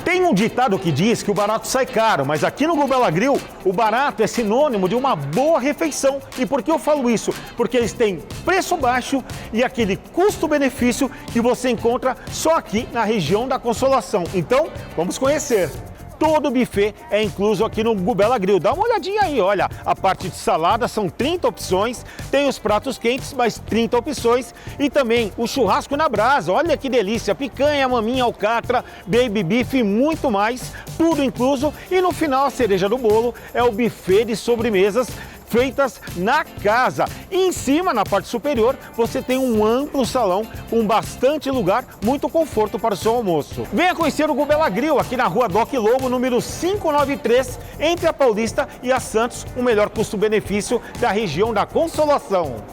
Tem um ditado que diz que o barato sai caro, mas aqui no Gubela Grill, o barato é sinônimo de uma boa refeição. E por que eu falo isso? Porque eles têm preço baixo e aquele custo-benefício que você encontra só aqui na região da Consolação. Então, vamos conhecer. Todo o buffet é incluso aqui no Gubela Grill. Dá uma olhadinha aí, olha. A parte de salada são 30 opções, tem os pratos quentes, mais 30 opções e também o churrasco na brasa. Olha que delícia, picanha, maminha, alcatra, baby beef e muito mais, tudo incluso. E no final, a cereja do bolo é o buffet de sobremesas feitas na casa. E em cima, na parte superior, você tem um amplo salão com bastante lugar, muito conforto para o seu almoço. Venha conhecer o Gubela Grill aqui na rua Doc Lobo, número 593, entre a Paulista e a Santos, o melhor custo-benefício da região da Consolação.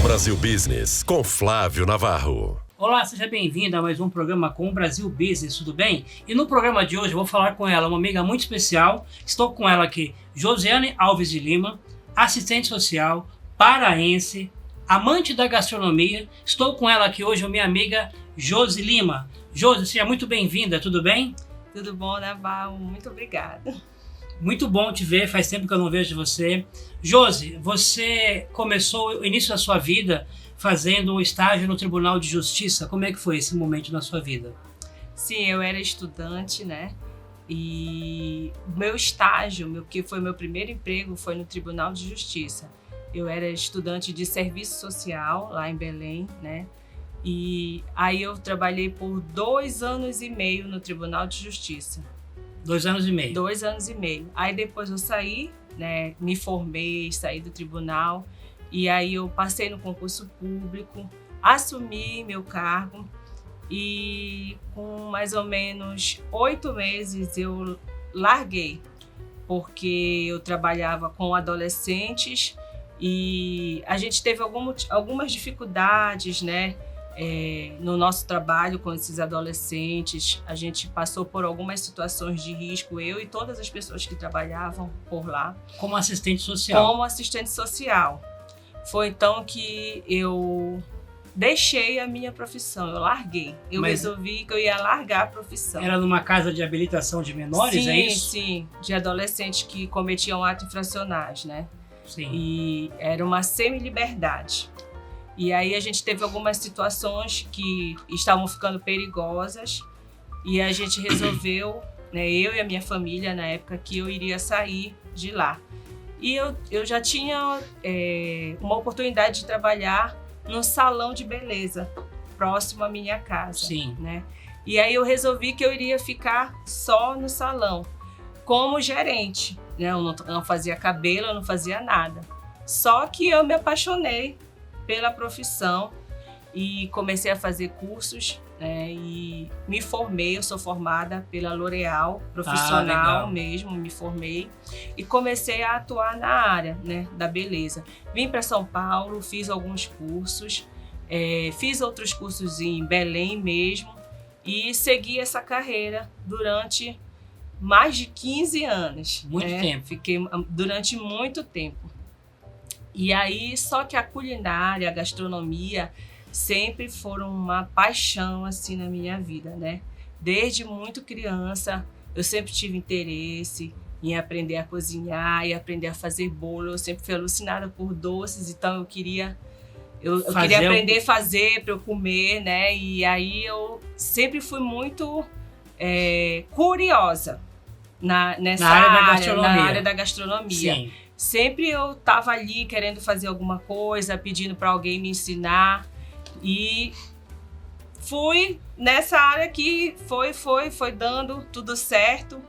Brasil Business, com Flávio Navarro. Olá, seja bem-vindo a mais um programa com o Brasil Business, tudo bem? E no programa de hoje eu vou falar com ela, uma amiga muito especial. Estou com ela aqui, Josiane Alves de Lima, assistente social, paraense, amante da gastronomia. Estou com ela aqui hoje, minha amiga Josi Lima. Josi, seja muito bem-vinda, tudo bem? Tudo bom, Navarro? Muito obrigada. Muito bom te ver, faz tempo que eu não vejo você. Josi, você começou o início da sua vida fazendo um estágio no Tribunal de Justiça. Como é que foi esse momento na sua vida? Sim, eu era estudante, né? E meu estágio, que foi meu primeiro emprego, foi no Tribunal de Justiça. Eu era estudante de serviço social lá em Belém, né? E aí eu trabalhei por 2 anos e meio no Tribunal de Justiça. 2 anos e meio? 2 anos e meio. Aí depois eu saí, né? Me formei, saí do tribunal. E aí eu passei no concurso público, assumi meu cargo. E com mais ou menos 8 meses eu larguei. Porque eu trabalhava com adolescentes e a gente teve algumas dificuldades, né? No nosso trabalho com esses adolescentes, a gente passou por algumas situações de risco, eu e todas as pessoas que trabalhavam por lá. Como assistente social? Como assistente social. Foi então que eu deixei a minha profissão, eu larguei. Eu resolvi que eu ia largar a profissão. Era numa casa de habilitação de menores, sim, é isso? Sim, de adolescentes que cometiam atos infracionais, né? Sim. E era uma semi-liberdade. E aí a gente teve algumas situações que estavam ficando perigosas e a gente resolveu, né, eu e a minha família na época, que eu iria sair de lá. E eu já tinha uma oportunidade de trabalhar num salão de beleza próximo à minha casa. Sim. Né? E aí eu resolvi que eu iria ficar só no salão como gerente. Né? Eu não fazia cabelo, eu não fazia nada. Só que eu me apaixonei pela profissão e comecei a fazer cursos, né, e me formei. Eu sou formada pela L'Oréal, profissional mesmo, me formei e comecei a atuar na área, né, da beleza. Vim para São Paulo, fiz alguns cursos, fiz outros cursos em Belém mesmo e segui essa carreira durante mais de 15 anos. Muito tempo. Fiquei durante muito tempo. E aí, só que a culinária, a gastronomia, sempre foram uma paixão, assim, na minha vida, né? Desde muito criança, eu sempre tive interesse em aprender a cozinhar e aprender a fazer bolo. Eu sempre fui alucinada por doces, então eu queria aprender a fazer para eu comer, né? E aí eu sempre fui muito curiosa nessa área da gastronomia. Sim. Sempre eu estava ali querendo fazer alguma coisa, pedindo para alguém me ensinar e fui nessa área que foi dando tudo certo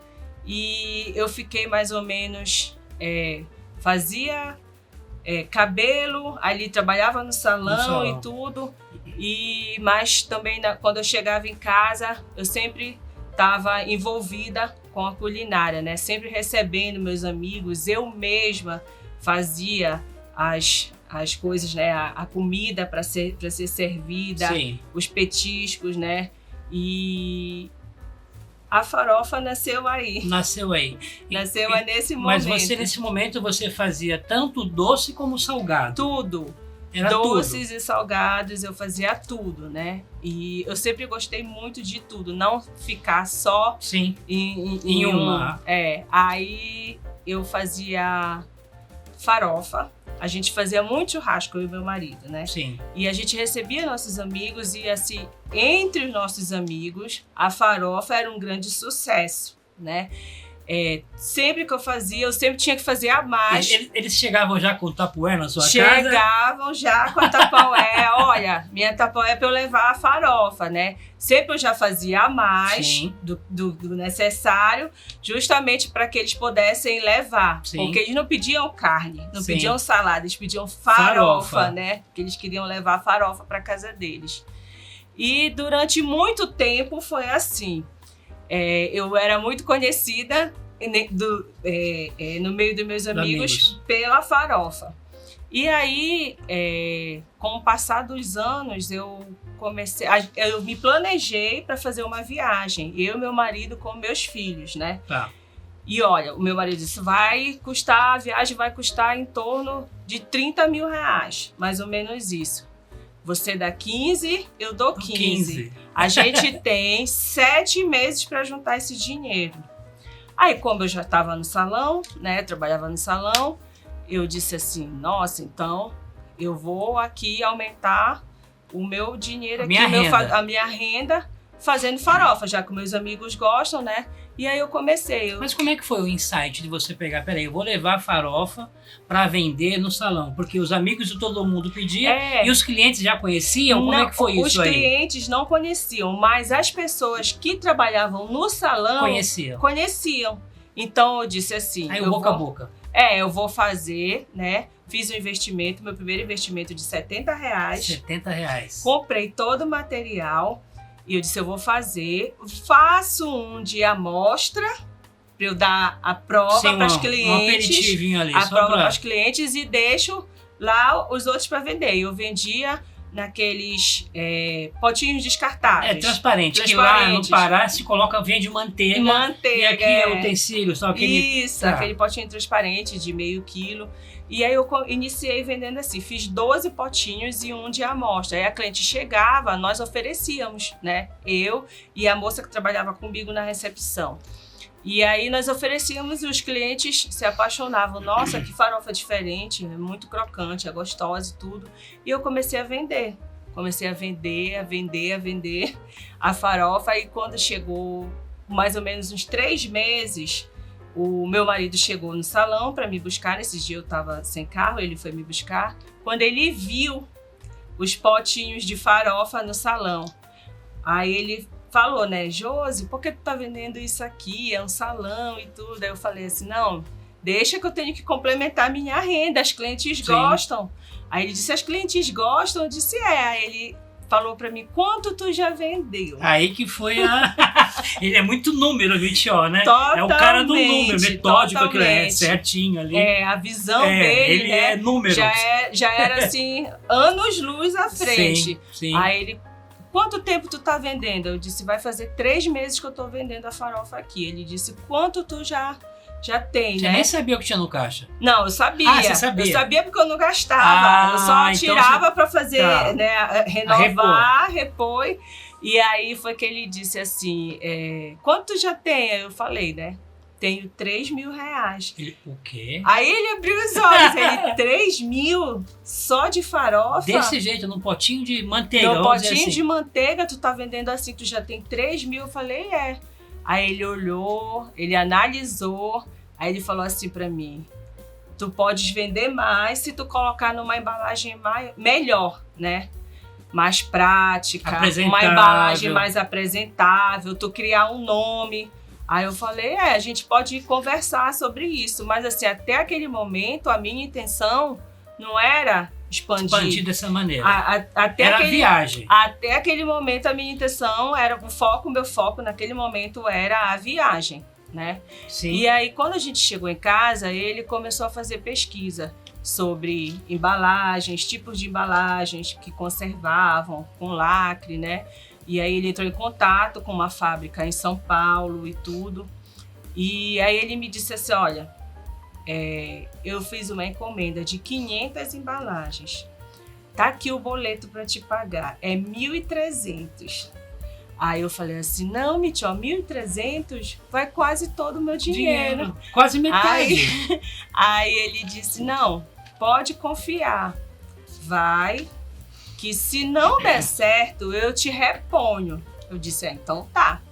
e eu fiquei mais ou menos, fazia cabelo, ali trabalhava no salão e tudo, mas também quando eu chegava em casa eu sempre estava envolvida com a culinária, né? Sempre recebendo meus amigos. Eu mesma fazia as coisas, né? A comida para ser servida, Sim. os petiscos, né? E a farofa nasceu aí. Nasceu aí. Nasceu aí nesse Mas momento. você, nesse momento, você fazia tanto doce como salgado. Tudo. Era Doces tudo. e salgados, eu fazia tudo, né? E eu sempre gostei muito de tudo, não ficar só Sim. em uma. Aí eu fazia farofa. A gente fazia muito churrasco, eu e meu marido, né? Sim. E a gente recebia nossos amigos e, assim, entre os nossos amigos, a farofa era um grande sucesso, né? Sempre que eu fazia, eu sempre tinha que fazer a mais. Eles chegavam já com o tapué na sua casa? Chegavam já com a tapaué. Olha, minha tapaué é para eu levar a farofa, né? Sempre eu já fazia a mais do necessário, justamente para que eles pudessem levar. Sim. Porque eles não pediam carne, não Sim. pediam salada, eles pediam farofa, né? Porque eles queriam levar a farofa para casa deles. E durante muito tempo foi assim. Eu era muito conhecida no meio dos meus amigos pela farofa. E aí, com o passar dos anos, eu me planejei para fazer uma viagem. Eu e meu marido com meus filhos, né? Tá. E olha, o meu marido disse, a viagem vai custar em torno de 30 mil reais, mais ou menos isso. Você dá 15, eu dou 15. A gente tem 7 meses para juntar esse dinheiro. Aí, como eu já estava no salão, né, trabalhava no salão, eu disse assim, nossa, então eu vou aqui aumentar o meu dinheiro, a minha renda fazendo farofa, já que meus amigos gostam, né? E aí eu comecei. Mas como é que foi o insight de você pegar, peraí, eu vou levar a farofa para vender no salão? Porque os amigos de todo mundo pediam e os clientes já conheciam? Como é que foi isso aí? Os clientes não conheciam, mas as pessoas que trabalhavam no salão conheciam. Então eu disse assim... Aí o boca a boca. Eu vou fazer, né? Fiz um investimento, meu primeiro investimento de R$70. R$70. Comprei todo o material. E eu disse, eu vou faço um de amostra para eu dar a prova para os clientes. Um aperitivinho ali. A prova para os clientes e deixo lá os outros para vender. Eu vendia naqueles potinhos descartáveis. Transparente. Que lá no Pará se vende manteiga. E aqui é utensílio, só aquele... Isso, aquele potinho transparente de meio quilo. E aí eu iniciei vendendo assim, fiz 12 potinhos e um de amostra. Aí a cliente chegava, nós oferecíamos, né? Eu e a moça que trabalhava comigo na recepção. E aí nós oferecíamos e os clientes se apaixonavam. Nossa, que farofa diferente, é muito crocante, é gostosa e tudo. E eu comecei a vender. Comecei a vender a farofa. E quando chegou mais ou menos uns 3 meses... O meu marido chegou no salão para me buscar. Nesses dias eu estava sem carro, ele foi me buscar. Quando ele viu os potinhos de farofa no salão, aí ele falou, né, Josi, por que tu tá vendendo isso aqui? É um salão e tudo. Aí eu falei assim, não, deixa que eu tenho que complementar a minha renda, as clientes gostam. Aí ele disse, as clientes gostam? Eu disse, Aí ele falou pra mim, quanto tu já vendeu? Aí que foi Ele é muito número, Vitió, né? Totalmente, é o cara do número, metódico, aquilo certinho ali. A visão dele, ele né? É números. Já era assim, anos-luz à frente. Sim. Aí ele, quanto tempo tu tá vendendo? Eu disse, vai fazer 3 meses que eu tô vendendo a farofa aqui. Ele disse, quanto tu já tem, Você né? nem sabia o que tinha no caixa? Não, eu sabia. Você sabia? Eu sabia porque eu não gastava. Eu só tirava para fazer, né, renovar, repor. E aí foi que ele disse assim, quanto tu já tem? Aí eu falei, né? Tenho R$3 mil. O quê? Aí ele abriu os olhos. Ele, 3 mil só de farofa? Desse jeito, num potinho de manteiga. Num potinho de manteiga, tu tá vendendo assim, tu já tem 3 mil? Eu falei, Aí ele olhou, ele analisou, aí ele falou assim pra mim, tu podes vender mais se tu colocar numa embalagem melhor, né? Mais prática, uma embalagem mais apresentável, tu criar um nome. Aí eu falei, a gente pode conversar sobre isso, mas assim, até aquele momento a minha intenção não era expandir dessa maneira. Era viagem. Até aquele momento a minha intenção era o meu foco naquele momento era a viagem, né? Sim. E aí quando a gente chegou em casa, ele começou a fazer pesquisa sobre embalagens, tipos de embalagens que conservavam com lacre, né? E aí ele entrou em contato com uma fábrica em São Paulo e tudo. E aí ele me disse assim, olha, eu fiz uma encomenda de 500 embalagens. Tá aqui o boleto para te pagar, é 1.300. Aí eu falei assim, não, Mitchell, 1.300 vai quase todo o meu dinheiro. Quase metade. Aí ele disse, não, pode confiar, vai, que se não der certo, eu te reponho. Eu disse, então tá.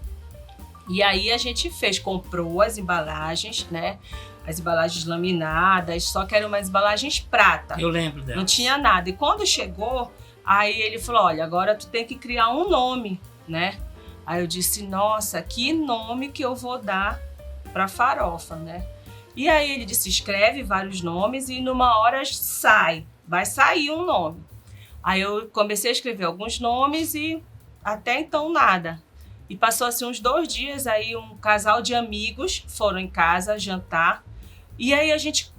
E aí a gente comprou as embalagens, né? As embalagens laminadas, só que eram umas embalagens prata. Eu lembro delas. Não tinha nada. E quando chegou, aí ele falou, olha, agora tu tem que criar um nome, né? Aí eu disse, nossa, que nome que eu vou dar pra farofa, né? E aí ele disse, escreve vários nomes e numa hora vai sair um nome. Aí eu comecei a escrever alguns nomes e até então nada. E passou assim uns 2 dias, aí um casal de amigos foram em casa jantar. E aí a gente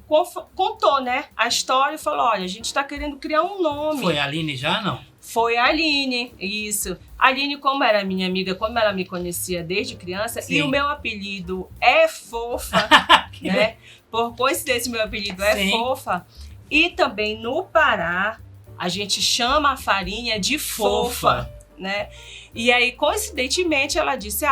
contou, né, a história e falou, olha, a gente tá querendo criar um nome. Foi a Aline já, não? Foi a Aline, isso. A Aline, como era minha amiga, como ela me conhecia desde criança, Sim. e o meu apelido é Fofa, né? Por coincidência, meu apelido é Sim. Fofa. E também no Pará, a gente chama a farinha de fofa, né? E aí, coincidentemente, ela disse,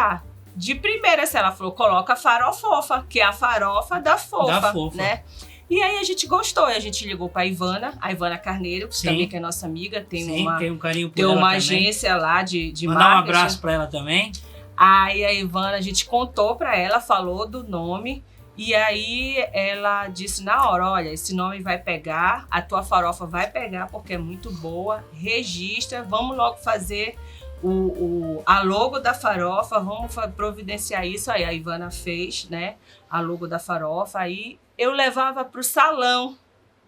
de primeira, ela falou, coloca farofofa, que é a farofa da fofa, né? E aí a gente gostou, e a gente ligou para a Ivana Carneiro, que também que é nossa amiga, tem um carinho por tem ela uma também. agência lá de marketing. Mandar um abraço para ela também. Aí a Ivana, a gente contou para ela, falou do nome, e aí ela disse na hora, olha, esse nome vai pegar, a tua farofa vai pegar porque é muito boa, registra, vamos logo fazer a logo da farofa, vamos providenciar isso. Aí a Ivana fez, né, a logo da farofa, aí eu levava para o salão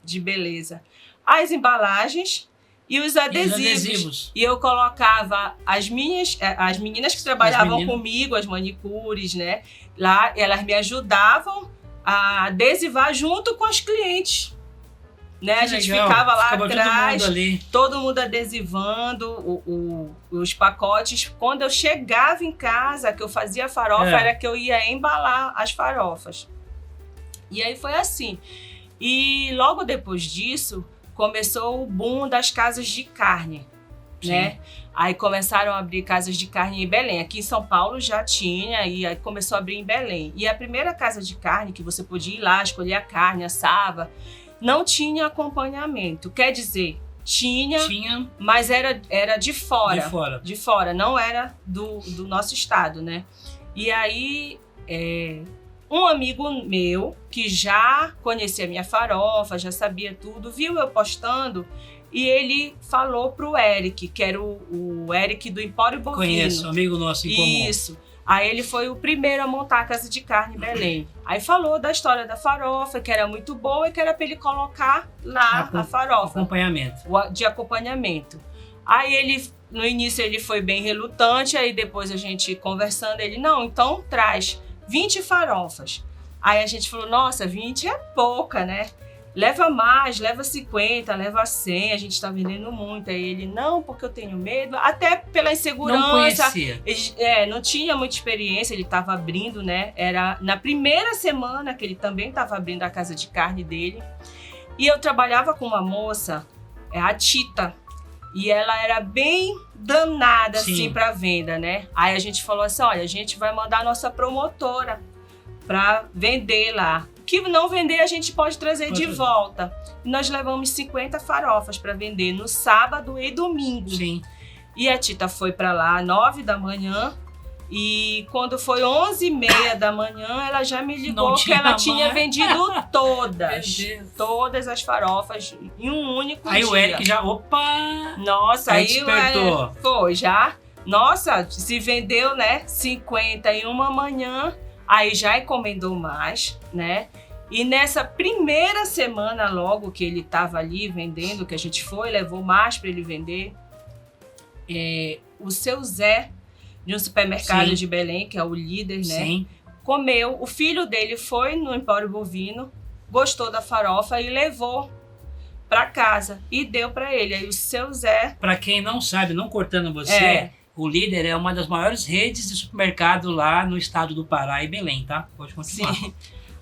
de beleza as embalagens e os adesivos. E eu colocava as meninas que trabalhavam comigo, as manicures, né? Lá, elas me ajudavam a adesivar junto com as clientes. Né? A gente ficava lá atrás, todo mundo adesivando os pacotes. Quando eu chegava em casa, que eu fazia a farofa, era que eu ia embalar as farofas. E aí foi assim. E logo depois disso, começou o boom das casas de carne, né? Aí começaram a abrir casas de carne em Belém. Aqui em São Paulo já tinha, e aí começou a abrir em Belém. E a primeira casa de carne, que você podia ir lá, escolher a carne, assava, não tinha acompanhamento. Quer dizer, tinha, mas era de fora. De fora, não era do nosso estado, né? E aí, um amigo meu, que já conhecia a minha farofa, já sabia tudo, viu eu postando e ele falou pro Eric, que era o Eric do Empório Bovino. Conheço, amigo nosso em comum. Isso. Aí ele foi o primeiro a montar a casa de carne em Belém. Aí falou da história da farofa, que era muito boa e que era para ele colocar lá a farofa. De acompanhamento. Aí ele, no início ele foi bem relutante, aí depois a gente conversando, ele, não, então traz 20 farofas. Aí a gente falou, nossa, 20 é pouca, né? Leva mais, leva 50, leva 100, a gente tá vendendo muito. Aí ele, não, porque eu tenho medo, até pela insegurança. Não conhecia. Não tinha muita experiência, ele tava abrindo, né? Era na primeira semana que ele também tava abrindo a casa de carne dele. E eu trabalhava com uma moça, a Tita, e ela era bem danada, assim, pra venda, né? Aí a gente falou assim, olha, a gente vai mandar a nossa promotora pra vender lá. Que não vender, a gente pode trazer de volta. E nós levamos 50 farofas para vender no sábado e domingo. Sim. E a Tita foi para lá às 9 da manhã. E quando foi 11h30 da manhã, ela já me ligou que ela tinha vendido todas as farofas em um único dia. Aí o Eric já, opa! Nossa, aí despertou. Foi já. Nossa, se vendeu, né? 50 em uma manhã. Aí já encomendou mais, né? E nessa primeira semana, logo que ele estava ali vendendo, que a gente foi, levou mais para ele vender, o seu Zé, de um supermercado de Belém, que é o líder, né? Comeu. O filho dele foi no Empório Bovino, gostou da farofa e levou para casa e deu para ele. Aí o seu Zé... Para quem não sabe, não cortando você, o Líder é uma das maiores redes de supermercado lá no estado do Pará e Belém, tá? Pode continuar. Sim.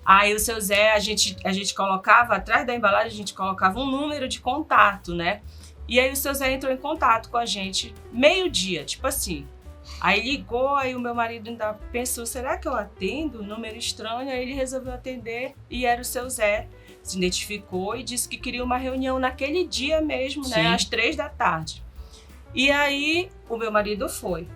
Aí o seu Zé, a gente colocava, atrás da embalagem, a gente colocava um número de contato, né? E aí o seu Zé entrou em contato com a gente meio-dia, tipo assim. Aí ligou, aí o meu marido ainda pensou, será que eu atendo? Número estranho, aí ele resolveu atender e era o seu Zé. Se identificou e disse que queria uma reunião naquele dia mesmo, né? Às 3 da tarde. E aí o meu marido foi,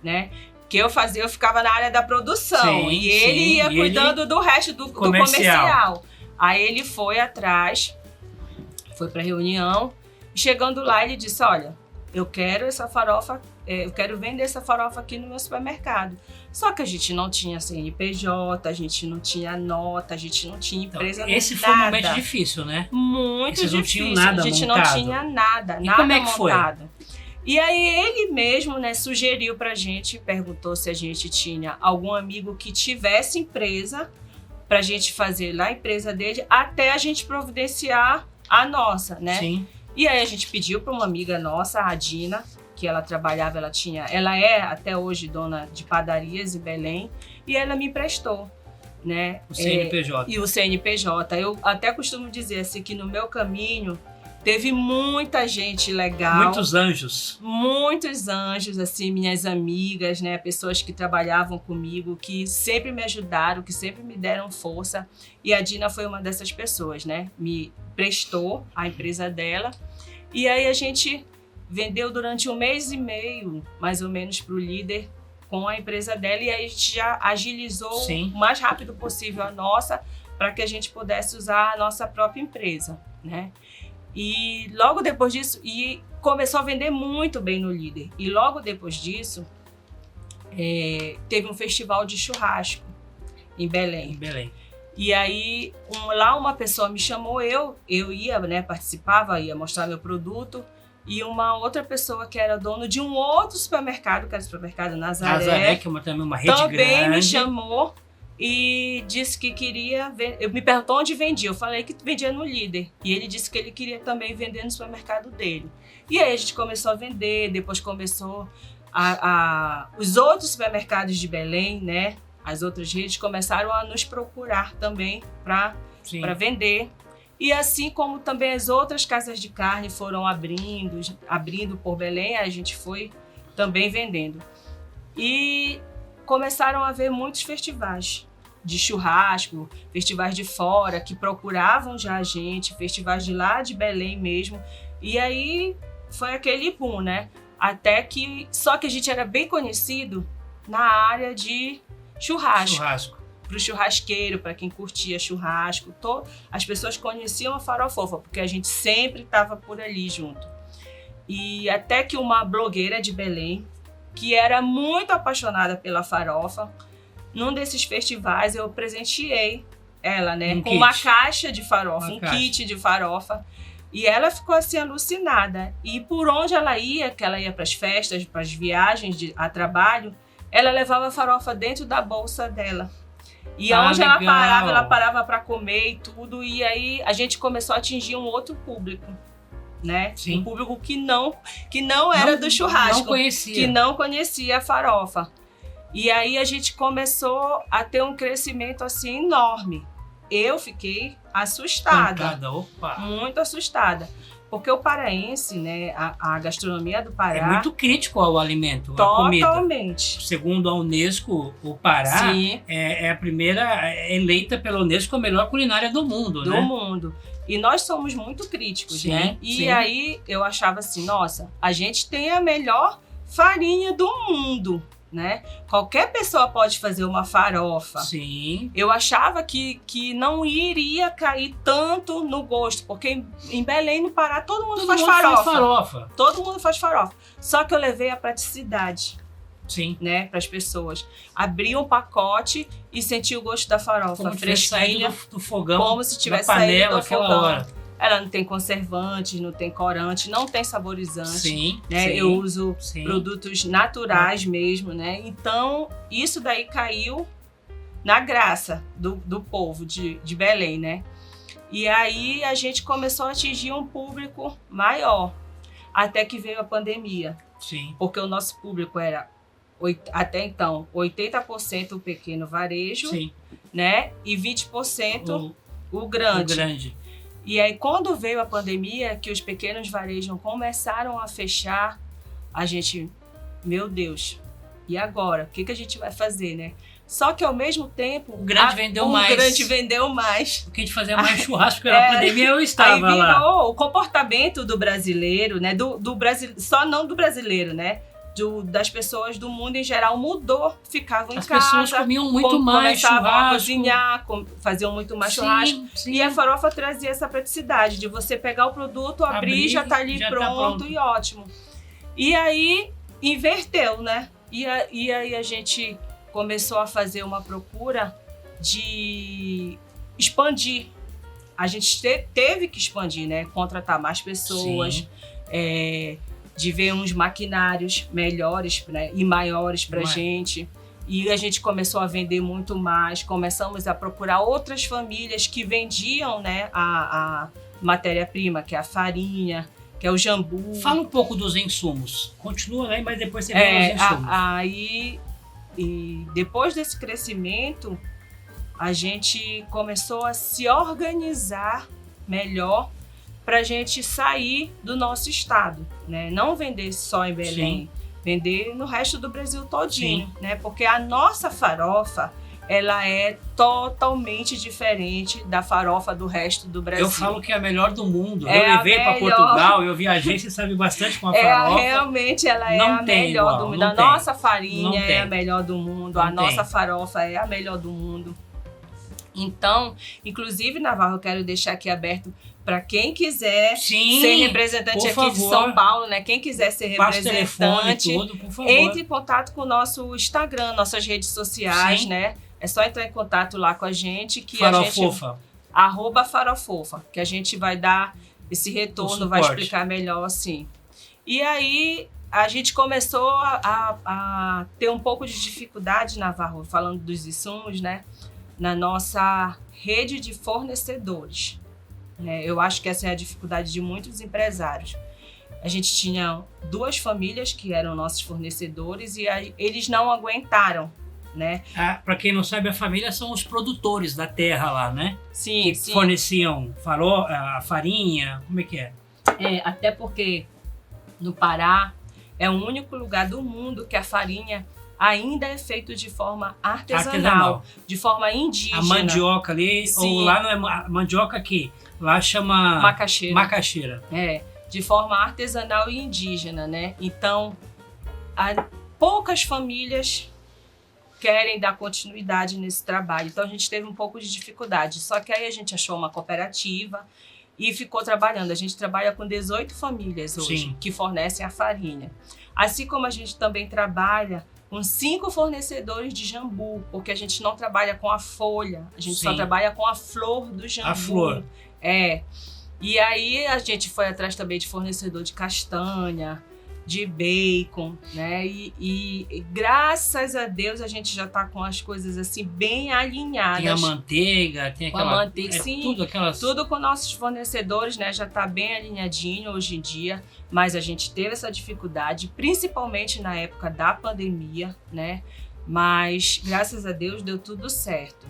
né? Que eu ficava na área da produção e ele ia cuidando do resto do comercial. Aí ele foi atrás, foi para a reunião, e chegando lá ele disse, olha, eu quero essa farofa, eu quero vender essa farofa aqui no meu supermercado. Só que a gente não tinha CNPJ, a gente não tinha nota, a gente não tinha empresa, então, esse foi um momento difícil, né? Muito Vocês difícil. Não tinham nada a gente montado. não tinha nada, E nada como é que montado. Foi? E aí ele mesmo, né, sugeriu pra gente, perguntou se a gente tinha algum amigo que tivesse empresa pra gente fazer lá a empresa dele, até a gente providenciar a nossa, né? Sim. E aí a gente pediu pra uma amiga nossa, a Dina, que ela trabalhava, ela é até hoje dona de padarias em Belém, e ela me emprestou, né? O CNPJ. E o CNPJ. Eu até costumo dizer assim que no meu caminho teve muita gente legal. Muitos anjos. Muitos anjos, assim, minhas amigas, né? Pessoas que trabalhavam comigo, que sempre me ajudaram, que sempre me deram força. E a Dina foi uma dessas pessoas, né? Me prestou a empresa dela. E aí a gente vendeu durante 1 mês e meio, mais ou menos, para o Líder com a empresa dela. E aí a gente já agilizou o mais rápido possível a nossa, para que a gente pudesse usar a nossa própria empresa, né? E logo depois disso, começou a vender muito bem no Líder. E logo depois disso, teve um festival de churrasco em Belém. E aí, lá uma pessoa me chamou, eu ia, né, participava, ia mostrar meu produto. E uma outra pessoa que era dono de um outro supermercado, que era o supermercado Nazaré, que é também uma rede grande. Também me chamou e disse que queria vender. Me perguntou onde vendia. Eu falei que vendia no Líder. E ele disse que ele queria também vender no supermercado dele. E aí a gente começou a vender, depois começou os outros supermercados de Belém, né? As outras redes começaram a nos procurar também para vender. E assim como também as outras casas de carne foram abrindo por Belém, a gente foi também vendendo. E começaram a haver muitos festivais de churrasco, festivais de fora, que procuravam já a gente, festivais de lá de Belém mesmo. E aí foi aquele boom, né? Até que... Só que a gente era bem conhecido na área de churrasco. Para o churrasqueiro, para quem curtia churrasco. As pessoas conheciam a Farofofa, porque a gente sempre estava por ali junto. E até que uma blogueira de Belém, que era muito apaixonada pela farofa, num desses festivais eu presenteei ela, né, com uma caixa de farofa, kit de farofa. E ela ficou assim alucinada. E por onde ela ia, que ela ia para as festas, para as viagens a trabalho, ela levava a farofa dentro da bolsa dela. E onde ela parava para comer e tudo. E aí a gente começou a atingir um outro público, né? Sim. Um público que não era do churrasco, que não conhecia a farofa. E aí a gente começou a ter um crescimento assim enorme. Eu fiquei assustada, muito assustada. Porque o paraense, né, a gastronomia do Pará... É muito crítico ao alimento, totalmente. à comida. Segundo a Unesco, o Pará é a primeira eleita pela Unesco a melhor culinária do mundo, né? Do mundo. E nós somos muito críticos, né? E aí eu achava assim, nossa, a gente tem a melhor farinha do mundo, né? Qualquer pessoa pode fazer uma farofa. Sim. Eu achava que não iria cair tanto no gosto, porque em Belém, no Pará, todo mundo faz farofa. Todo mundo faz farofa. Só que eu levei a praticidade. Sim. Né, para as pessoas. Abri um pacote e senti o gosto da farofa fresquinha, do fogão, como se tivesse saído do fogão. Ela não tem conservantes, não tem corante, não tem saborizante. Né? Eu uso produtos naturais mesmo, né? Então, isso daí caiu na graça do povo de Belém, né? E aí a gente começou a atingir um público maior, até que veio a pandemia. Sim. Porque o nosso público era, até então, 80% o pequeno varejo, Sim. né? E 20% o grande. O grande. E aí, quando veio a pandemia, que os pequenos varejos começaram a fechar, a gente, meu Deus, e agora? O que a gente vai fazer, né? Só que, ao mesmo tempo, o grande vendeu mais. O grande vendeu mais. Porque a gente fazia mais churrasco, porque na pandemia eu estava aí virou lá. O comportamento do brasileiro, né? Do Brasil, só não do brasileiro, né? Das pessoas do mundo em geral mudou, ficavam em casa. As pessoas comiam muito mais churrasco. Começavam a cozinhar, faziam muito mais churrasco. Sim. E a farofa trazia essa praticidade de você pegar o produto, abrir, já tá ali pronto e ótimo. E aí inverteu, né? E aí a gente começou a fazer uma procura de expandir. A gente teve que expandir, né? Contratar mais pessoas, de ver uns maquinários melhores, né? E maiores pra gente. E a gente começou a vender muito mais, começamos a procurar outras famílias que vendiam, né, a matéria-prima, que é a farinha, que é o jambu. Fala um pouco dos insumos. Continua, né? Mas depois você vê os insumos. E depois desse crescimento, a gente começou a se organizar melhor para a gente sair do nosso estado, né? Não vender só em Belém, vender no resto do Brasil todinho, né? Porque a nossa farofa, ela é totalmente diferente da farofa do resto do Brasil. Eu falo que é a melhor do mundo. Eu levei para Portugal, eu viajei, você sabe bastante com a farofa. Realmente ela é a melhor do mundo. A nossa farinha é a melhor do mundo, a nossa farofa é a melhor do mundo. Então, inclusive, Navarro, eu quero deixar aqui aberto para quem quiser ser representante aqui de São Paulo, né? Quem quiser ser representante, entre em contato com o nosso Instagram, nossas redes sociais, né? É só entrar em contato lá com a gente, que Farofofa. @farofofa, que a gente vai dar esse retorno, vai explicar melhor assim. E aí a gente começou a ter um pouco de dificuldade, Navarro, falando dos insumos, né? Na nossa rede de fornecedores. Eu acho que essa é a dificuldade de muitos empresários. A gente tinha 2 famílias que eram nossos fornecedores e eles não aguentaram, né? Para quem não sabe, a família são os produtores da terra lá, né? Sim, que forneciam a farinha, como é que é? Até porque no Pará é o único lugar do mundo que a farinha ainda é feito de forma artesanal, de forma indígena. A mandioca ali, ou lá não é a mandioca aqui, lá chama macaxeira. De forma artesanal e indígena, né? Então, poucas famílias querem dar continuidade nesse trabalho. Então, a gente teve um pouco de dificuldade. Só que aí a gente achou uma cooperativa e ficou trabalhando. A gente trabalha com 18 famílias hoje que fornecem a farinha. Assim como a gente também trabalha com 5 fornecedores de jambu, porque a gente não trabalha com a folha, a gente só trabalha com a flor do jambu. A flor. E aí a gente foi atrás também de fornecedor de castanha, de bacon, né? E graças a Deus a gente já tá com as coisas assim bem alinhadas. Tem a manteiga, tem aquela... Tudo com nossos fornecedores, né? Já tá bem alinhadinho hoje em dia, mas a gente teve essa dificuldade, principalmente na época da pandemia, né? Mas graças a Deus deu tudo certo.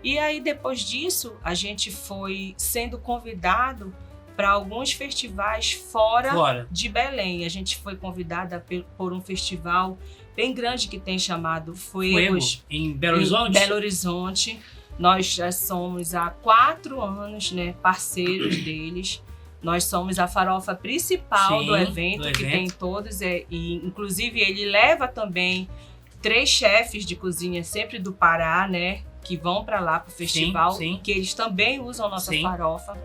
E aí depois disso a gente foi sendo convidado para alguns festivais fora de Belém. A gente foi convidada por um festival bem grande que tem chamado Fuegos, em Belo Horizonte. Belo Horizonte. Nós já somos há 4 anos, né, parceiros deles. Nós somos a farofa principal do evento, que tem todos. E inclusive ele leva também 3 chefes de cozinha sempre do Pará, né, que vão para lá para o festival, que eles também usam a nossa farofa.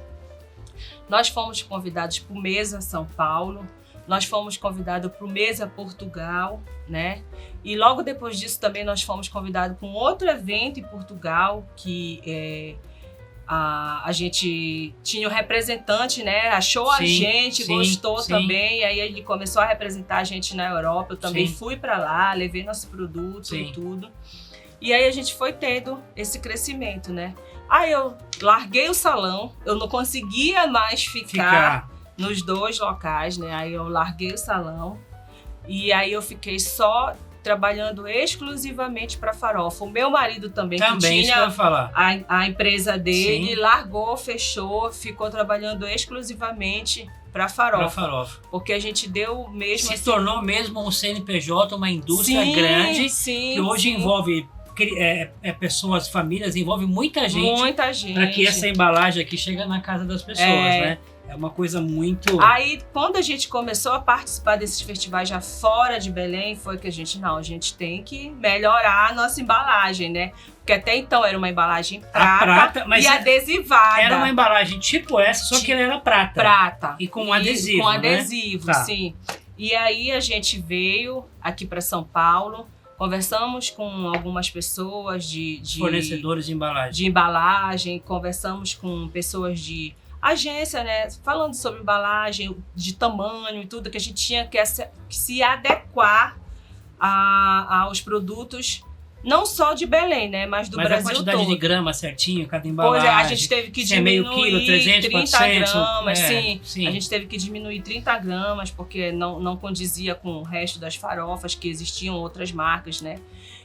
Nós fomos convidados para o Mesa São Paulo, nós fomos convidados para o Mesa Portugal, né? E logo depois disso também nós fomos convidados para um outro evento em Portugal, que a gente tinha um representante, né? Achou a gente, gostou também, e aí ele começou a representar a gente na Europa. Eu também fui para lá, levei nosso produto e tudo. E aí a gente foi tendo esse crescimento, né? Aí eu larguei o salão, eu não conseguia mais ficar nos 2 locais, né? Aí eu larguei o salão e aí eu fiquei só trabalhando exclusivamente para farofa. O meu marido também que tinha isso que eu ia falar. A empresa dele, Sim. largou, fechou, ficou trabalhando exclusivamente para farofa. Porque a gente deu mesmo... Se tornou mesmo um CNPJ, uma indústria grande, que hoje envolve pessoas, famílias, envolve muita gente. Muita gente. Para que essa embalagem aqui chegue na casa das pessoas, né? É uma coisa muito... Aí, quando a gente começou a participar desses festivais já fora de Belém, foi que a gente tem que melhorar a nossa embalagem, né? Porque até então era uma embalagem prata mas e adesivada. Era uma embalagem tipo essa, só que ela era prata. Prata. E com adesivo, com adesivo, né? sim. E aí a gente veio aqui para São Paulo, conversamos com algumas pessoas de fornecedores de embalagem, conversamos com pessoas de agência, né, falando sobre embalagem, de tamanho e tudo, que a gente tinha que se adequar aos produtos, não só de Belém, né, mas do Brasil todo. Mas a quantidade de gramas certinho, cada embalagem. Pois é, a gente teve que diminuir meio quilo, 300, 30 400, gramas, sim. A gente teve que diminuir 30 gramas, porque não condizia com o resto das farofas, que existiam outras marcas, né.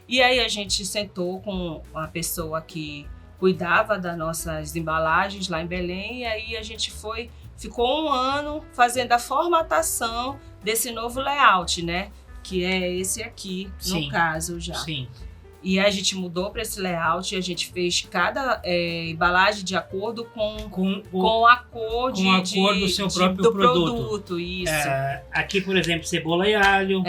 E aí a gente sentou com uma pessoa que cuidava das nossas embalagens lá em Belém, e aí a gente ficou 1 ano fazendo a formatação desse novo layout, né? Que é esse aqui, no caso já. Sim. E a gente mudou para esse layout e a gente fez cada embalagem de acordo com a cor do seu próprio produto. Isso. Aqui, por exemplo, cebola e alho.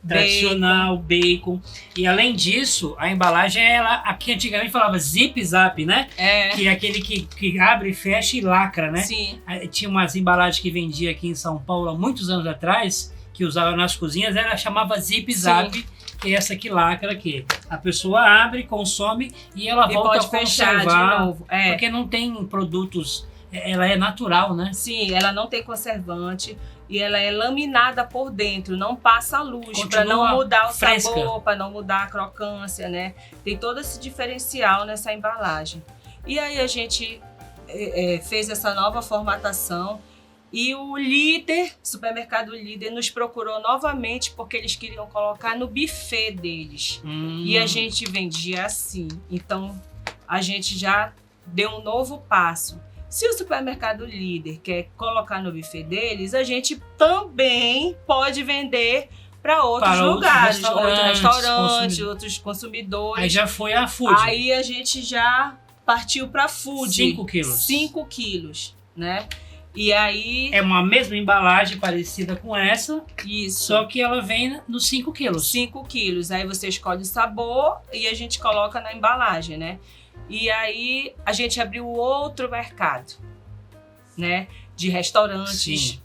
Tradicional, bacon. E além disso, a embalagem, aqui antigamente falava zip-zap, né? Que é aquele que abre, fecha e lacra, né? Sim. Tinha umas embalagens que vendia aqui em São Paulo há muitos anos atrás, que usava nas cozinhas, ela chamava zip-zap, que é essa que lacra aqui. A pessoa abre, consome e ela volta a conservar de novo. Porque não tem produtos, ela é natural, né? Sim, ela não tem conservante. E ela é laminada por dentro, não passa luz, para não mudar o sabor, para não mudar a crocância, né? Tem todo esse diferencial nessa embalagem. E aí a gente fez essa nova formatação e o supermercado Líder, nos procurou novamente porque eles queriam colocar no buffet deles. E a gente vendia assim. Então a gente já deu um novo passo. Se o supermercado Líder quer colocar no buffet deles, a gente também pode vender para outros lugares, outros restaurantes, outros consumidores. Aí já foi a food. Aí a gente já partiu para food. 5 quilos. 5 quilos, né? E aí... É uma mesma embalagem parecida com essa, isso. Só que ela vem nos 5 quilos. 5 quilos. Aí você escolhe o sabor e a gente coloca na embalagem, né? E aí a gente abriu outro mercado, né? De restaurantes,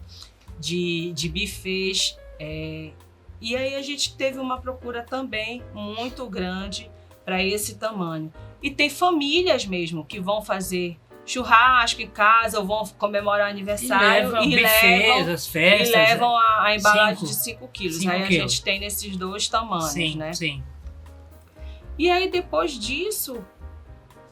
de buffets. E aí a gente teve uma procura também muito grande para esse tamanho. E tem famílias mesmo que vão fazer churrasco em casa ou vão comemorar aniversário e levam a embalagem de 5 quilos. Aí a gente tem nesses 2 tamanhos, né? Sim. E aí depois disso...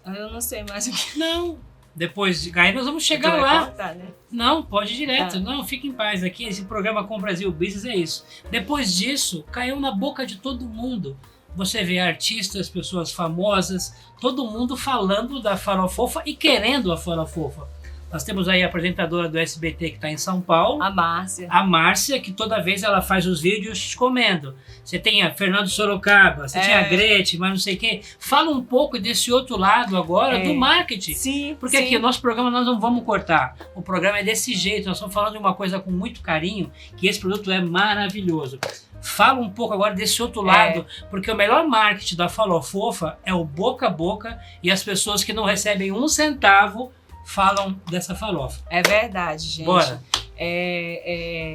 Eu não sei mais o que... Não, depois... Aí nós vamos chegar lá. Cortar, né? Não, pode ir direto. Não, fique em paz aqui. Esse programa com o Brasil Business é isso. Depois disso, caiu na boca de todo mundo. Você vê artistas, pessoas famosas, todo mundo falando da farofofa e querendo a farofofa. Nós temos aí a apresentadora do SBT que está em São Paulo. A Márcia. A Márcia, que toda vez ela faz os vídeos comendo. Você tem a Fernando Sorocaba, você tem a Gretchen, mas não sei quem. Fala um pouco desse outro lado agora, do marketing. Sim, porque aqui o nosso programa nós não vamos cortar. O programa é desse jeito, nós estamos falando de uma coisa com muito carinho, que esse produto é maravilhoso. Fala um pouco agora desse outro lado, porque o melhor marketing da farofofa é o boca a boca e as pessoas que não recebem 1 centavo falam dessa farofa. É verdade, gente. Bora.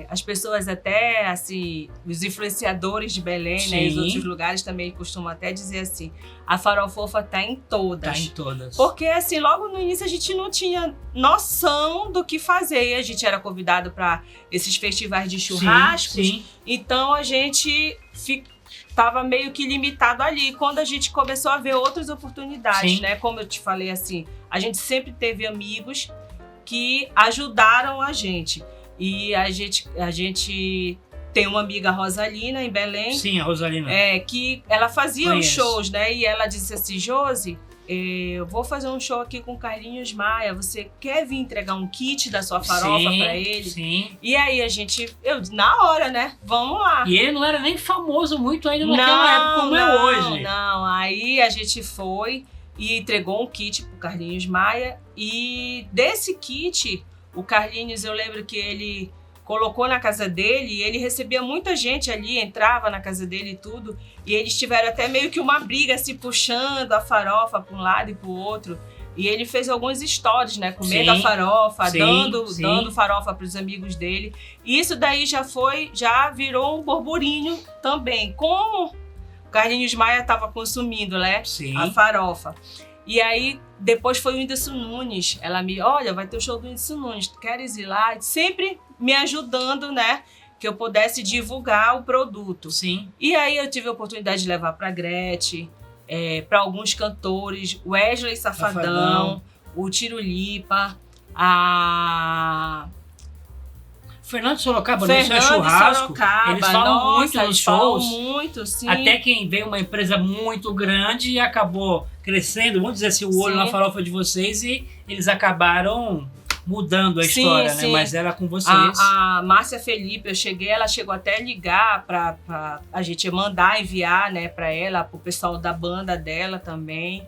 As pessoas até, assim, os influenciadores de Belém, né, e os outros lugares também costumam até dizer assim, a farofofa tá em todas. Tá em todas. Porque, assim, logo no início a gente não tinha noção do que fazer. A gente era convidado para esses festivais de churrascos. Sim. Então a gente estava meio que limitado ali. Quando a gente começou a ver outras oportunidades, Sim. né? Como eu te falei assim, a gente sempre teve amigos que ajudaram a gente. E a gente tem uma amiga, Rosalina, em Belém, Sim, a Rosalina. que ela fazia os Conheço. shows, né? E ela disse assim, Josi, eu vou fazer um show aqui com o Carlinhos Maia, você quer vir entregar um kit da sua farofa pra ele? Sim. E aí na hora, né? Vamos lá. E ele não era nem famoso muito ainda naquela época como é hoje. Não, aí a gente foi e entregou um kit pro Carlinhos Maia. E desse kit, o Carlinhos, eu lembro que ele colocou na casa dele e ele recebia muita gente ali, entrava na casa dele e tudo. E eles tiveram até meio que uma briga, se puxando a farofa para um lado e para o outro. E ele fez alguns stories, né? Comendo a farofa, dando farofa para os amigos dele. E isso daí já virou um burburinho também. Como o Carlinhos Maia estava consumindo, né? Sim. A farofa. E aí, depois foi o Whindersson Nunes. Ela olha, vai ter o show do Whindersson Nunes, tu queres ir lá? Sempre me ajudando, né? Que eu pudesse divulgar o produto. Sim. E aí eu tive a oportunidade de levar para Gretchen, para alguns cantores, o Wesley Safadão, o Tirulipa, a Fernando Sorocaba, no seu churrasco, eles falam muito nos shows. Muito, sim. Até que veio uma empresa muito grande e acabou crescendo, vamos dizer assim, o olho na farofa de vocês, e eles acabaram mudando a história, né? Mas era com vocês. A Márcia Felipe, ela chegou até a ligar pra a gente enviar, né, pra ela, pro pessoal da banda dela também.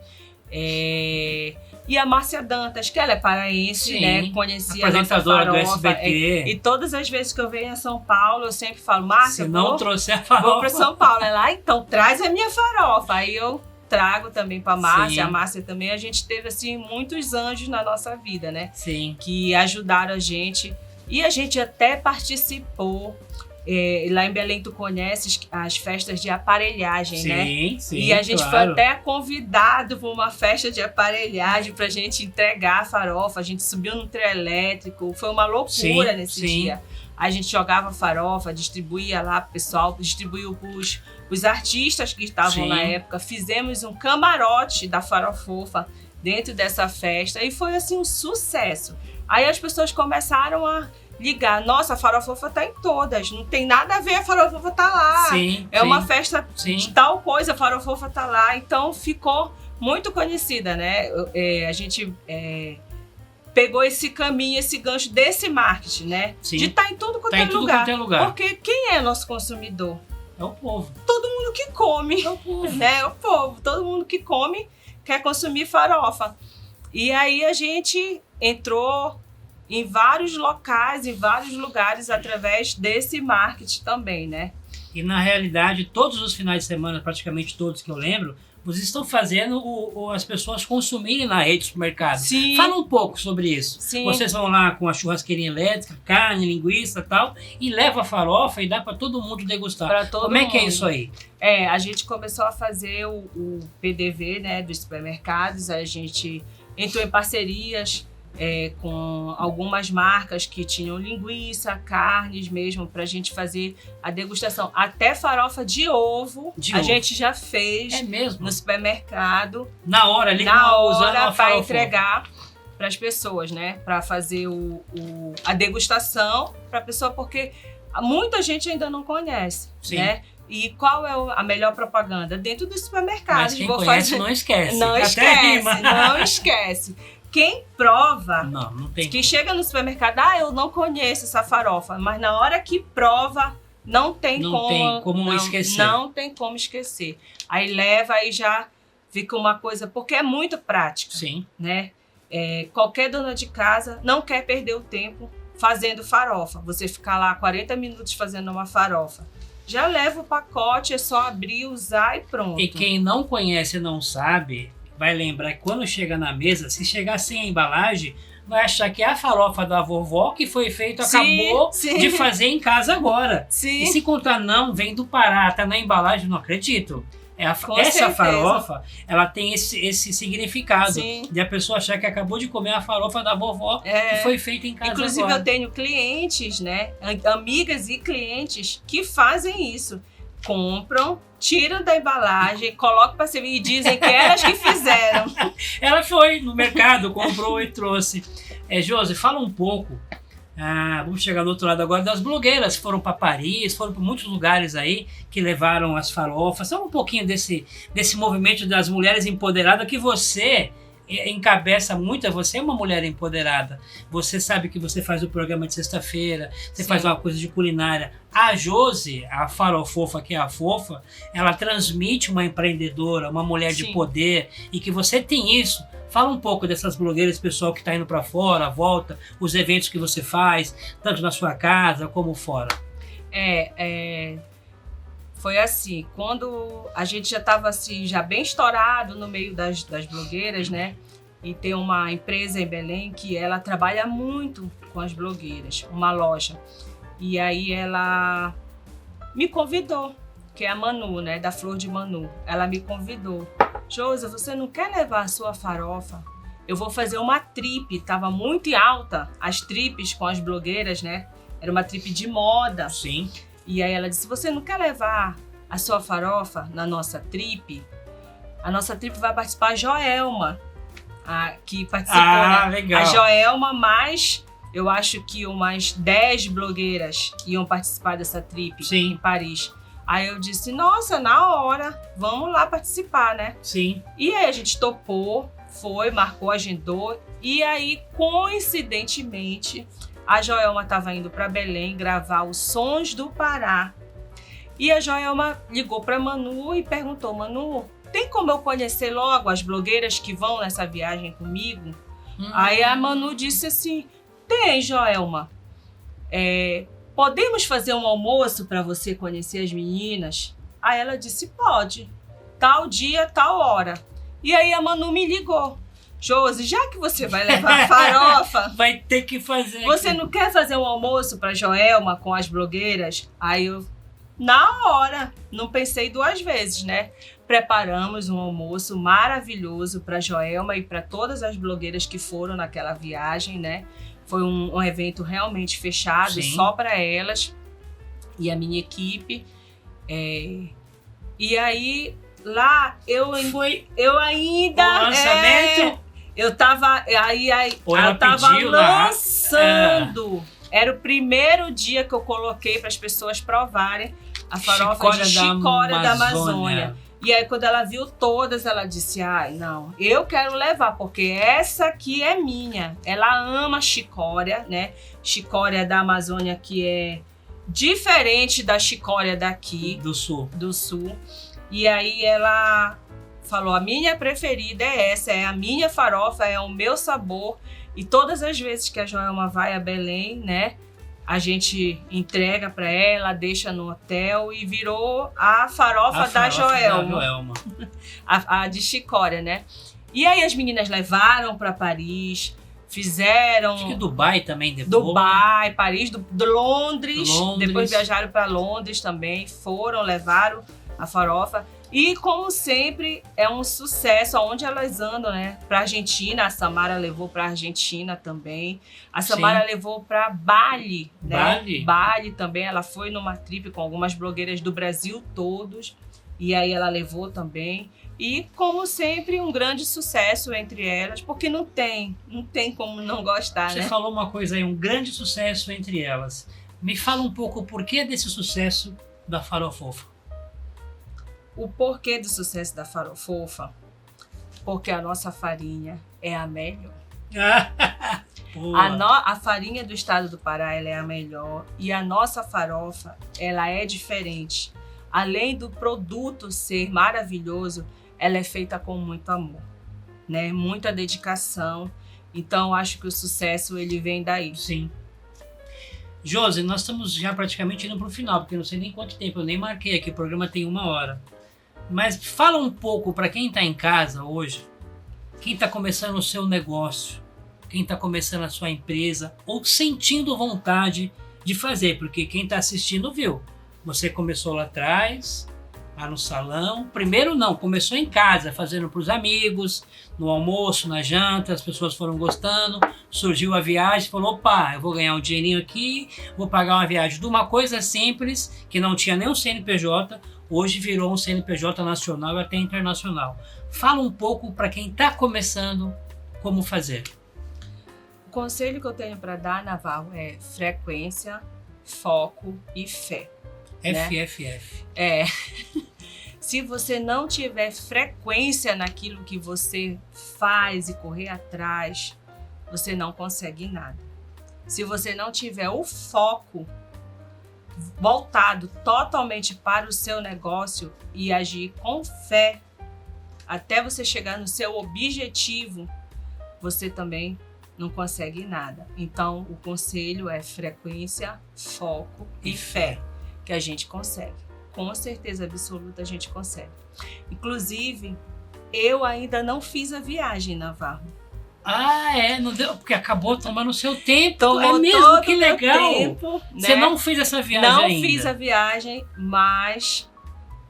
E a Márcia Dantas, que ela é paraense, né? Conhecia a nossa farofa. Do SBT. E todas as vezes que eu venho a São Paulo, eu sempre falo, Márcia, se não trouxer a farofa, vou pra São Paulo. Ela, então traz a minha farofa. Aí eu trago também pra Márcia. Sim. A Márcia também. A gente teve, assim, muitos anjos na nossa vida, né? Sim. Que ajudaram a gente. E a gente até participou. Lá em Belém, tu conheces as festas de aparelhagem, né? Sim, e a gente foi até convidado para uma festa de aparelhagem pra gente entregar a farofa. A gente subiu no trio elétrico. Foi uma loucura nesse dia. A gente jogava farofa, distribuía lá pro pessoal, distribuiu os artistas que estavam na época. Fizemos um camarote da farofofa dentro dessa festa e foi assim um sucesso. Aí as pessoas começaram a ligar, nossa, a farofofa tá em todas, não tem nada a ver, a farofofa tá lá. Uma festa de tal coisa, a farofofa tá lá. Então ficou muito conhecida, né? A gente pegou esse caminho, esse gancho desse marketing, né? De estar em tudo quanto é lugar. Porque quem é nosso consumidor? É o povo. Todo mundo que come. É o povo. Né? É o povo. Todo mundo que come quer consumir farofa. E aí a gente entrou em vários locais, em vários lugares, através desse marketing também, né? E na realidade, todos os finais de semana, praticamente todos que eu lembro, vocês estão fazendo as pessoas consumirem na rede do supermercado. Sim. Fala um pouco sobre isso. Sim. Vocês vão lá com a churrasqueirinha elétrica, carne, linguiça e tal, e leva a farofa e dá para todo mundo degustar. Como é que é isso aí? A gente começou a fazer o PDV, né, dos supermercados. A gente entrou em parcerias com algumas marcas que tinham linguiça, carnes mesmo, pra gente fazer a degustação. Até farofa de ovo a gente já fez no supermercado. Na hora ali, para entregar para as pessoas, né? Para fazer a degustação para a pessoa, porque muita gente ainda não conhece, né? E qual é a melhor propaganda? Dentro dos supermercados. Mas quem conhece não esquece. Não esquece. Quem prova, que chega no supermercado, eu não conheço essa farofa, mas na hora que prova, não tem como esquecer. Não tem como esquecer. Aí leva, aí já fica uma coisa, porque é muito prático. Sim. Né? Qualquer dona de casa não quer perder o tempo fazendo farofa. Você ficar lá 40 minutos fazendo uma farofa. Já leva o pacote, é só abrir, usar e pronto. E quem não conhece e não sabe, vai lembrar que quando chega na mesa, se chegar sem a embalagem, vai achar que é a farofa da vovó que foi feito, acabou de fazer em casa agora. Sim. E se contar não, vem do Pará, tá na embalagem, não acredito. Essa farofa, ela tem esse significado de a pessoa achar que acabou de comer a farofa da vovó que foi feita em casa. Inclusive agora. Eu tenho clientes, né, amigas e clientes que fazem isso. compram, tiram da embalagem, colocam para servir e dizem que elas que fizeram. Ela foi no mercado, comprou e trouxe. Josi, fala um pouco, vamos chegar do outro lado agora, das blogueiras que foram para Paris, foram para muitos lugares aí, que levaram as farofas. Fala um pouquinho desse movimento das mulheres empoderadas que você encabeça muito. Você é uma mulher empoderada, você sabe que você faz o programa de sexta-feira, você faz uma coisa de culinária. A Josi, a farofofa, que é a fofa, ela transmite uma empreendedora, uma mulher de poder, e que você tem isso. Fala um pouco dessas blogueiras, pessoal que está indo para fora, volta, os eventos que você faz, tanto na sua casa como fora. Foi assim, quando a gente já estava assim, já bem estourado no meio das blogueiras, né? E tem uma empresa em Belém que ela trabalha muito com as blogueiras, uma loja. E aí ela me convidou, que é a Manu, né? Da Flor de Manu. Ela me convidou. Josi, você não quer levar a sua farofa? Eu vou fazer uma trip, tava muito em alta as tripes com as blogueiras, né? Era uma trip de moda. Sim. E aí ela disse, você não quer levar a sua farofa na nossa trip? A nossa trip vai participar a Joelma, que participou, né? Legal. A Joelma, mais, eu acho que umas 10 blogueiras iam participar dessa trip em Paris. Aí eu disse, nossa, na hora, vamos lá participar, né? Sim. E aí a gente topou, foi, marcou, agendou. E aí, coincidentemente, a Joelma estava indo para Belém gravar os Sons do Pará. E a Joelma ligou para Manu e perguntou, Manu, tem como eu conhecer logo as blogueiras que vão nessa viagem comigo? Aí a Manu disse assim, tem, Joelma. Podemos fazer um almoço para você conhecer as meninas? Aí ela disse, pode. Tal dia, tal hora. E aí a Manu me ligou. Josi, já que você vai levar farofa, vai ter que fazer. Você aqui não quer fazer um almoço para Joelma com as blogueiras? Aí eu, na hora, não pensei 2 vezes, né? Preparamos um almoço maravilhoso para Joelma e para todas as blogueiras que foram naquela viagem, né? Foi um evento realmente fechado, só para elas e a minha equipe. E aí, lá, eu ainda... O lançamento... Eu tava lançando. Era o primeiro dia que eu coloquei para as pessoas provarem a farofa de chicória da Amazônia. E aí, quando ela viu todas, ela disse, não, eu quero levar, porque essa aqui é minha. Ela ama chicória, né? Chicória da Amazônia, que é diferente da chicória daqui. Do sul. E aí ela falou, a minha preferida é essa, é a minha farofa, é o meu sabor. E todas as vezes que a Joelma vai a Belém, né, a gente entrega para ela, deixa no hotel e virou a farofa da Joelma. A de chicória, né? E aí as meninas levaram para Paris, fizeram... Acho que Dubai também depois. Dubai, Paris, Londres. Depois viajaram para Londres também, levaram a farofa. E, como sempre, é um sucesso aonde elas andam, né? Para Argentina, a Samara levou para Argentina também. A Samara levou para Bali, né? Bali também, ela foi numa trip com algumas blogueiras do Brasil todos. E aí ela levou também. E, como sempre, um grande sucesso entre elas, porque não tem como não gostar, Você né? falou uma coisa aí, um grande sucesso entre elas. Me fala um pouco o porquê desse sucesso da farofofa. O porquê do sucesso da farofofa? Porque a nossa farinha é a melhor. A farinha do estado do Pará, ela é a melhor. E a nossa farofa, ela é diferente. Além do produto ser maravilhoso, ela é feita com muito amor, né? Muita dedicação. Então, acho que o sucesso, ele vem daí. Sim. Josi, nós estamos já praticamente indo para o final, porque eu não sei nem quanto tempo, eu nem marquei aqui, o programa tem 1 hora. Mas fala um pouco para quem está em casa hoje, quem está começando o seu negócio, quem está começando a sua empresa, ou sentindo vontade de fazer, porque quem está assistindo viu. Você começou lá atrás, lá no salão. Primeiro não, começou em casa, fazendo para os amigos, no almoço, na janta, as pessoas foram gostando, surgiu a viagem, falou, opa, eu vou ganhar um dinheirinho aqui, vou pagar uma viagem de uma coisa simples, que não tinha nem um CNPJ, hoje virou um CNPJ nacional e até internacional. Fala um pouco para quem está começando como fazer. O conselho que eu tenho para dar, Navarro, é frequência, foco e fé. FFF. Se você não tiver frequência naquilo que você faz e correr atrás, você não consegue nada. Se você não tiver o foco voltado totalmente para o seu negócio e agir com fé até você chegar no seu objetivo, você também não consegue nada. Então, o conselho é frequência, foco e fé, que a gente consegue. Com certeza absoluta a gente consegue. Inclusive, eu ainda não fiz a viagem, Navarro. Não deu, porque acabou tomando o seu tempo. Tomou é mesmo, todo que o meu legal. tempo, Você né? não fez essa viagem Não ainda? fiz a viagem, mas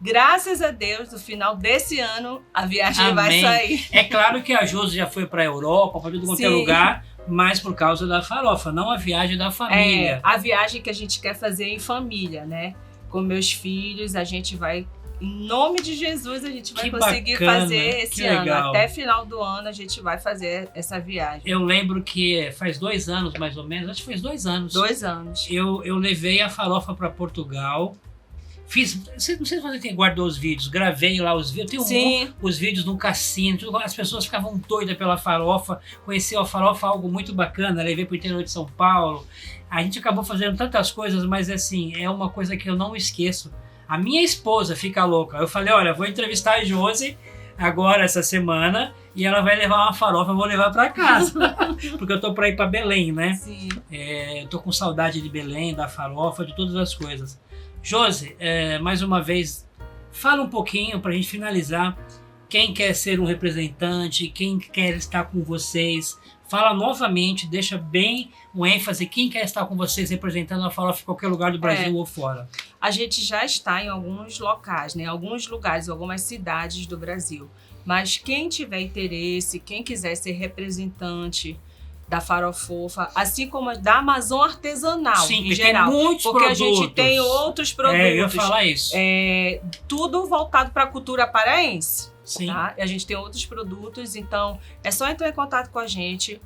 graças a Deus, no final desse ano, a viagem vai sair. É claro que a Josi já foi para a Europa, para tudo quanto é lugar, mas por causa da farofa, não a viagem da família. A viagem que a gente quer fazer em família, né? Com meus filhos, a gente vai, em nome de Jesus, a gente vai conseguir fazer esse ano. Até final do ano a gente vai fazer essa viagem. Eu lembro que faz 2 anos, mais ou menos, acho que faz 2 anos. 2 anos. Eu levei a farofa para Portugal. Fiz, não sei se você guardou os vídeos, gravei lá os vídeos. Tem os vídeos no cassino, as pessoas ficavam doidas pela farofa, conheciam a farofa, algo muito bacana, levei para o interior de São Paulo. A gente acabou fazendo tantas coisas, mas assim, é uma coisa que eu não esqueço. A minha esposa fica louca. Eu falei, olha, vou entrevistar a Josi agora, essa semana, e ela vai levar uma farofa, eu vou levar para casa. Porque eu tô para ir para Belém, né? Sim. Eu tô com saudade de Belém, da farofa, de todas as coisas. Josi, mais uma vez, fala um pouquinho para a gente finalizar. Quem quer ser um representante, quem quer estar com vocês, fala novamente, deixa bem o ênfase, quem quer estar com vocês representando a farofa em qualquer lugar do Brasil ou fora. A gente já está em alguns locais, né? Alguns lugares, algumas cidades do Brasil. Mas quem tiver interesse, quem quiser ser representante da farofofa, assim como da Amazon Artesanal, sim, em geral. Tem muitos porque produtos. A gente tem outros produtos. Eu ia falar isso. Tudo voltado para a cultura paraense. Sim. Tá? E a gente tem outros produtos, então é só entrar em contato com a gente,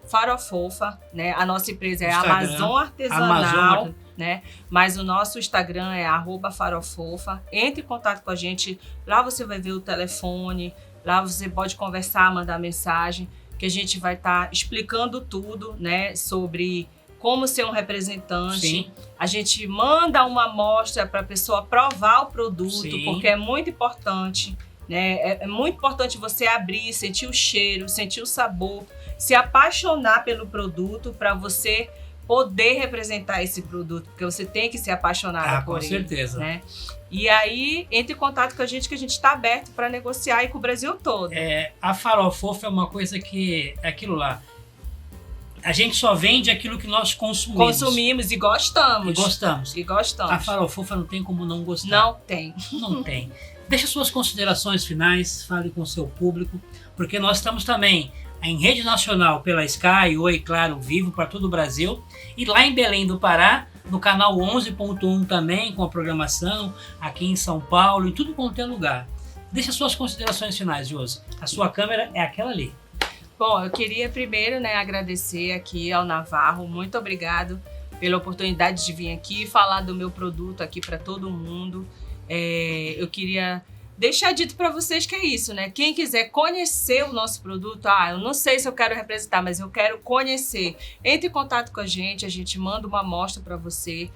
@farofofa, né? A nossa empresa é Amazon Artesanal, né? Mas o nosso Instagram é @farofofa. Entre em contato com a gente, lá você vai ver o telefone, lá você pode conversar, mandar mensagem, que a gente vai estar explicando tudo, né? Sobre como ser um representante. Sim. A gente manda uma amostra para a pessoa provar o produto, sim, porque é muito importante, né? É muito importante você abrir, sentir o cheiro, sentir o sabor, se apaixonar pelo produto para você poder representar esse produto, porque você tem que ser apaixonada por ele. Com certeza. Né? E aí, entre em contato com a gente, que a gente está aberto para negociar aí com o Brasil todo. A farofofa é uma coisa que é aquilo lá. A gente só vende aquilo que nós consumimos. Consumimos e gostamos. E gostamos. A farofofa não tem como não gostar. Não tem. Não tem. Deixa suas considerações finais, fale com o seu público, porque nós estamos também em rede nacional pela Sky, Oi, Claro, Vivo, para todo o Brasil. E lá em Belém do Pará, no canal 11.1 também, com a programação, aqui em São Paulo, em tudo quanto é lugar. Deixa suas considerações finais, Josi. A sua câmera é aquela ali. Bom, eu queria primeiro, né, agradecer aqui ao Navarro. Muito obrigado pela oportunidade de vir aqui falar do meu produto aqui para todo mundo. Eu queria deixar dito para vocês que é isso, né? Quem quiser conhecer o nosso produto, eu não sei se eu quero representar, mas eu quero conhecer. Entre em contato com a gente manda uma amostra para você.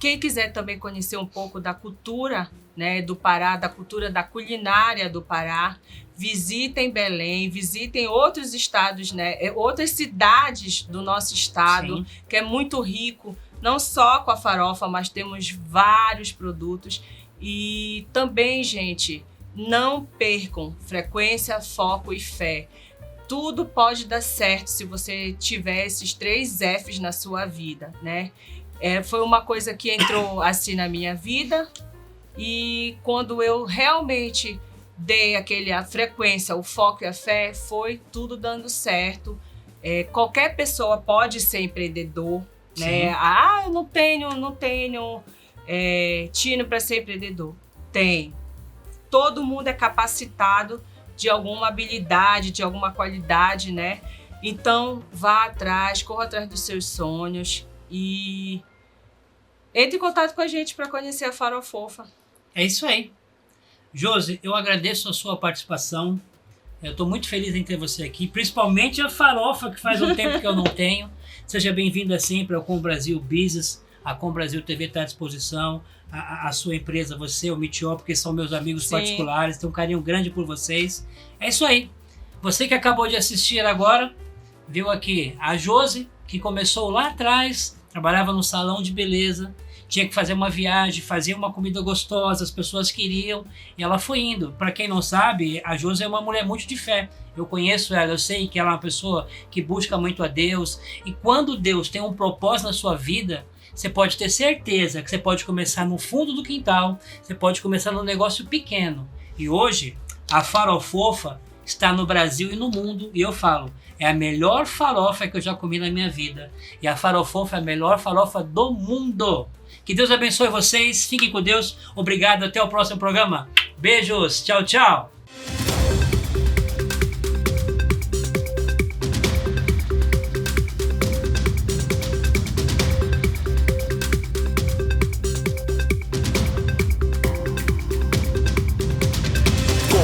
Quem quiser também conhecer um pouco da cultura, né, do Pará, da cultura da culinária do Pará, visitem Belém, visitem outros estados, né, outras cidades do nosso estado, sim, que é muito rico, não só com a farofa, mas temos vários produtos. E também, gente, não percam frequência, foco e fé. Tudo pode dar certo se você tiver esses 3 Fs na sua vida, né? Foi uma coisa que entrou assim na minha vida E quando eu realmente dei a frequência, o foco e a fé, foi tudo dando certo. Qualquer pessoa pode ser empreendedor, né? Eu não tenho tino para ser empreendedor. Tem. Todo mundo é capacitado de alguma habilidade, de alguma qualidade, né? Então, vá atrás, corra atrás dos seus sonhos e entre em contato com a gente para conhecer a Farofofa. É isso aí. Josi, eu agradeço a sua participação. Eu estou muito feliz em ter você aqui, principalmente a farofa, que faz um tempo que eu não tenho. Seja bem-vinda sempre ao Com Brasil Business. A Com Brasil TV está à disposição. A sua empresa, você, o Mitió, porque são meus amigos particulares. Tenho um carinho grande por vocês. É isso aí. Você que acabou de assistir agora, viu aqui a Josi, que começou lá atrás, trabalhava no salão de beleza, tinha que fazer uma viagem, fazia uma comida gostosa, as pessoas queriam, e ela foi indo. Para quem não sabe, a Josi é uma mulher muito de fé. Eu conheço ela, eu sei que ela é uma pessoa que busca muito a Deus, e quando Deus tem um propósito na sua vida, você pode ter certeza que você pode começar no fundo do quintal, você pode começar num negócio pequeno. E hoje, a Farofofa está no Brasil e no mundo, e eu falo, é a melhor farofa que eu já comi na minha vida. E a Farofofa é a melhor farofa do mundo. Que Deus abençoe vocês, fiquem com Deus, obrigado, até o próximo programa. Beijos, tchau, tchau.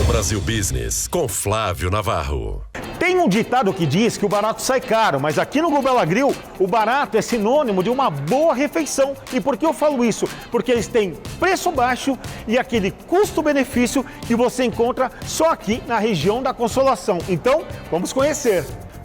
Brasil Business, com Flávio Navarro. Tem um ditado que diz que o barato sai caro, mas aqui no Gubela Grill, o barato é sinônimo de uma boa refeição. E por que eu falo isso? Porque eles têm preço baixo e aquele custo-benefício que você encontra só aqui na região da Consolação. Então, vamos conhecer.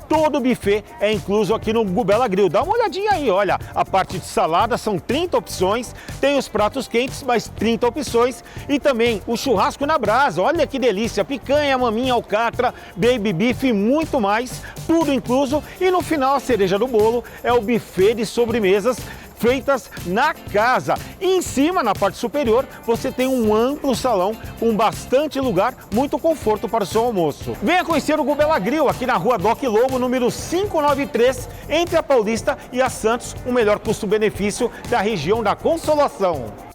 Todo o buffet é incluso aqui no Gubela Grill. Dá uma olhadinha aí, olha. A parte de salada são 30 opções, tem os pratos quentes, mais 30 opções e também o churrasco na brasa. Olha que delícia, picanha, maminha, alcatra, baby beef e muito mais, tudo incluso. E no final, a cereja do bolo é o buffet de sobremesas feitas na casa. E em cima, na parte superior, você tem um amplo salão com bastante lugar, muito conforto para o seu almoço. Venha conhecer o Gubela Grill aqui na rua Doc Lobo, número 593, entre a Paulista e a Santos, o melhor custo-benefício da região da Consolação.